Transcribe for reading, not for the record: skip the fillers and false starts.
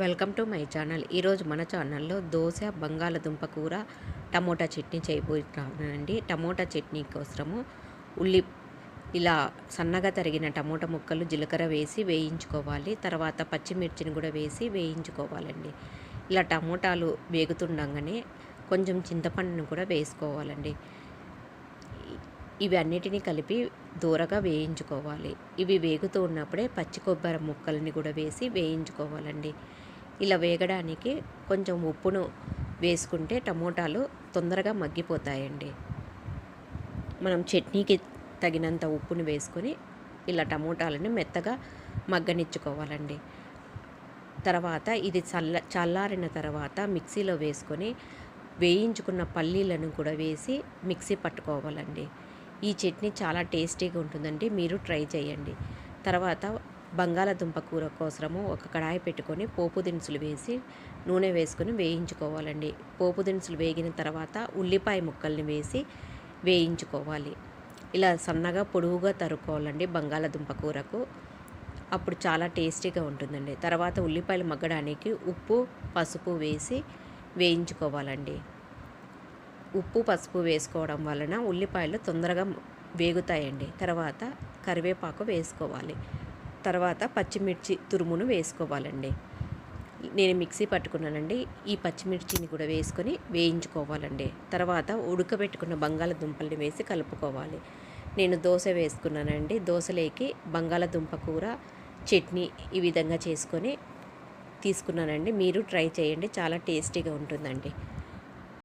Welcome to my channel. ఈరోజు మన ఛానల్లో దోస, బంగాళదుంప కూర, టమోటా చట్నీ చేయబోతున్నానండి. టమోటా చట్నీ కోసము ఇలా సన్నగా తరిగిన టమోటా ముక్కలు జీలకర్ర వేసి వేయించుకోవాలి. తర్వాత పచ్చిమిర్చిని కూడా వేసి వేయించుకోవాలండి. ఇలా టమోటాలు వేగుతుండగానే కొంచెం చింతపండును కూడా వేసుకోవాలండి. ఇవి అన్నిటినీ కలిపి దూరగా వేయించుకోవాలి. ఇవి వేగుతూ ఉన్నప్పుడే పచ్చి కొబ్బరి ముక్కల్ని కూడా వేసి వేయించుకోవాలండి. ఇలా వేగడానికి కొంచెం ఉప్పును వేసుకుంటే టమోటాలు తొందరగా మగ్గిపోతాయండి. మనం చట్నీకి తగినంత ఉప్పుని వేసుకొని ఇలా టమోటాలను మెత్తగా మగ్గనిచ్చుకోవాలండి. తర్వాత ఇది చల్లారిన తర్వాత మిక్సీలో వేసుకొని వేయించుకున్న పల్లీలను కూడా వేసి మిక్సీ పట్టుకోవాలండి. ఈ చట్నీ చాలా టేస్టీగా ఉంటుందండి, మీరు ట్రై చేయండి. తర్వాత బంగాళదుంప కూర కోసము ఒక కడాయి పెట్టుకొని పోపు దినుసులు వేసి నూనె వేసుకొని వేయించుకోవాలండి. పోపు దినుసులు వేగిన తర్వాత ఉల్లిపాయ ముక్కల్ని వేసి వేయించుకోవాలి. ఇలా సన్నగా పొడవుగా తరుక్కోవాలండి బంగాళదుంప కూరకు. అప్పుడు చాలా టేస్టీగా ఉంటుందండి. తర్వాత ఉల్లిపాయలు మగ్గడానికి ఉప్పు, పసుపు వేసి వేయించుకోవాలండి. ఉప్పు, పసుపు వేసుకోవడం వలన ఉల్లిపాయలు తొందరగా వేగుతాయండి. తర్వాత కరివేపాకు వేసుకోవాలి. తర్వాత పచ్చిమిర్చి తురుమును వేసుకోవాలండి. నేను మిక్సీ పట్టుకున్నానండి. ఈ పచ్చిమిర్చిని కూడా వేసుకొని వేయించుకోవాలండి. తర్వాత ఉడకబెట్టుకున్న బంగాళదుంపల్ని వేసి కలుపుకోవాలి. నేను దోశ వేసుకున్నానండి. దోశలోకి బంగాళదుంప కూర, చట్నీ ఈ విధంగా చేసుకొని తీసుకున్నానండి. మీరు ట్రై చేయండి, చాలా టేస్టీగా ఉంటుందండి.